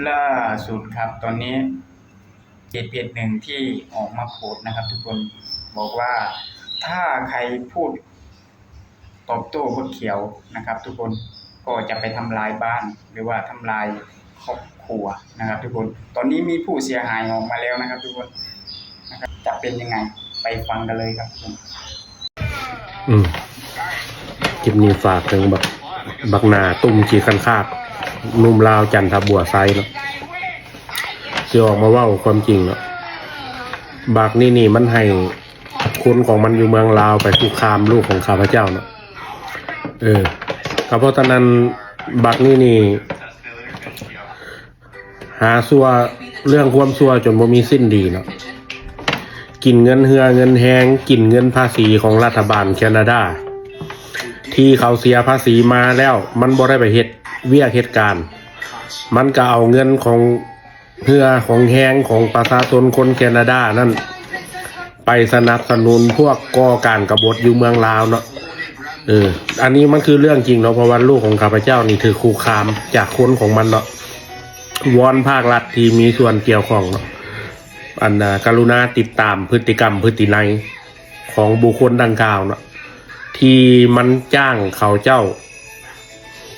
ล่าสุดครับตอนนี้เพจหนึ่งที่ออกมาโพสต์นะครับทุกคนบอกว่าถ้าใครพูดตอบโต้บดเขียวนะครับทุกคนก็จะไปทำลายบ้านหรือว่าทำลายครอบครัวนะครับทุกคนตอนนี้มีผู้เสียหายออกมาแล้วนะครับทุกคนนะครับจะเป็นยังไงไปฟังกันเลยครับทุกคนคลิปนี้ฝากถึงบักนาตุ้มจีคันคาดนุ่มลาวจันทบัวไซเนาะจะออกมาว่าความจริงเนาะบักนี่มันให้คนของมันอยู่เมืองลาวไปคุกคามลูกของข้าพเจ้าเนาะเพราะฉะนั้นบักนี่หาซัวเรื่องความซัวจนบ่มีสิ้นดีเนาะกินเงินเหือเงินแหงกินเงินภาษีของรัฐบาลแคนาดาที่เขาเสียภาษีมาแล้วมันบ่ได้ไปเฮ็ดเวียกเหตุการณ์มันก็เอาเงินของเหือของแหงของประชาชนคนแคนาดานั่นไปสนับสนุนพวกก่อการกบฏอยู่เมืองลาวเนาะอันนี้มันคือเรื่องจริงเนาะเพราะว่าลูกของข้าพเจ้านี่ถือคุกคามจากคนของมันเนาะวอนภาครัฐที่มีส่วนเกี่ยวข้องเนาะกรุณาติดตามพฤติกรรมพฤตินัยของบุคคลดังกล่าวเนาะที่มันจ้างเขาเจ้า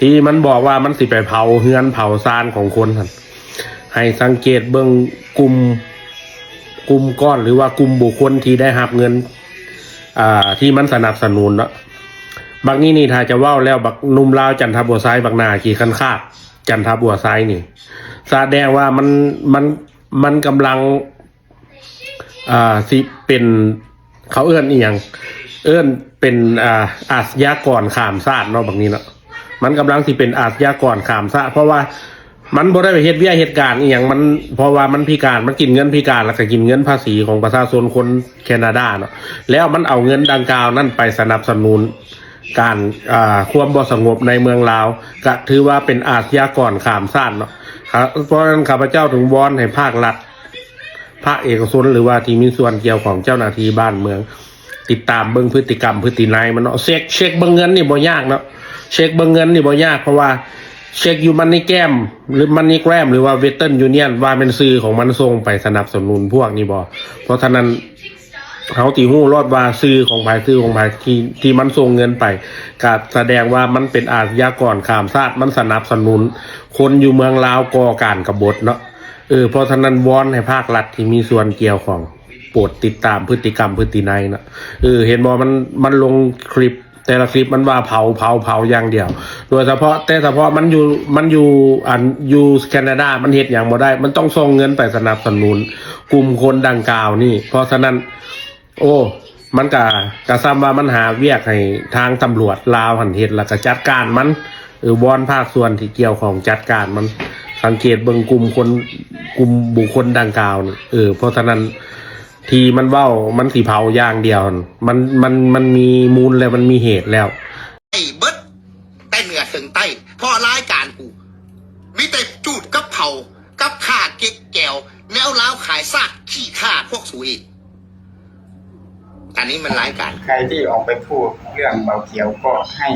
ที่มันบอกว่ามันสิไปเผาเฮือนเผาซานของคนท่านให้สังเกตเบิ่งกลุ่มก้อนหรือว่ากลุ่มบุคคลที่ได้รับเงินที่มันสนับสนุนเนาะบักนี่ถ้าจะว่าแล้วบักนุ่มลาวจันทบัวไซบักนาขี่คันคาดจันทบัวไซนี่แสดงว่ามันกำลังสิเป็นเขาเอื้อนอีหยังเป็นอาชญากรข้ามชาติเนาะบักนี้เนาะมันกำลังสิเป็นอาชญากรข้ามชาติเพราะว่ามันบ่ได้ไปเฮ็ดเวียเหตุการณ์อีหยังมันเพราะว่ามันพิการมันกินเงินพิการแล้วก็กินเงินภาษีของประชาชนคนแคนาดาเนาะแล้วมันเอาเงินดังกล่าวนั่นไปสนับสนุนการความบ่สงบในเมืองลาวก็ถือว่าเป็นอาชญากรข้ามชาติเนาะเพราะฉะนั้นข้าพเจ้าถึงวอนให้ภาครัฐภาคเอกชนหรือว่าที่มีส่วนเกี่ยวของเจ้าหน้าที่บ้านเมืองติดตามเบิ่งพฤติกรรมพฤตินัยมันเนาะเช็คเบิ่งเงินนี่บ่ยากเนาะเช็คเบิ่งเงินนี่บ่ยากเพราะว่าเช็คอยู่มันนี่แก้มหรือมันนี่แกรมหรือว่าเวสเทิร์นยูเนียนว่าเป็นซื้อของมันส่งไปสนับสนุนพวกนี้บ่เพราะฉะนั้นเขาตีหู้รอดว่าซื้อของภายที่มันส่งเงินไปก็แสดงว่ามันเป็นอาชญากรข้ามชาติมันสนับสนุนคนอยู่เมืองลาวก่อการกบฏเนาะเพราะฉะนั้นวอนให้ภาครัฐที่มีส่วนเกี่ยวของโปรดติดตามพฤติกรรมพฤตินัยนะเห็นบ่มันลงคลิปแต่ละคลิปมันว่าเผาอย่างเดียวโดยเฉพาะมันอยู่แคนาดามันเฮ็ดอย่างบ่ได้มันต้องส่งเงินไปสนับสนุนกลุ่มคนดังกล่าวนี่เพราะฉะนั้นมันก็ซ้ำว่ามันหาเวียกให้ทางตำรวจลาวหันเฮ็ดแล้วก็จัดการมันวอนภาคส่วนที่เกี่ยวของจัดการมันสังเกตเบิ่งกลุ่มบุคคลดังกล่าวนี่เพราะฉะนั้นที่มันเว้ามันสิเผาอย่างเดียวมันมีมูลแล้วมันมีเหตุแล้วไอ้เบิดใต้เหนือถึงใต้พอรายการกูมีแต่จูดกับเผากับข่าเก็กแก้วแนวล้าวขายซากขี่ข่าพวกสุยอันนี้มันรายการใครที่ออกไปพูดเรื่องเบาเขียวก็ให้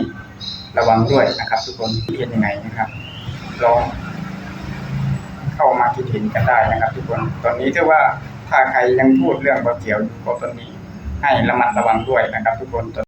ระวังด้วยนะครับทุกคนที่เห็นยังไงนะครับลองเข้ามาคิดเห็นกันได้นะครับทุกคนตอนนี้ถือว่าถ้าใครยังพูดเรื่องเบาเขียวอยู่ก็ตอนนี้ให้ระมัดระวังด้วยนะครับทุกคน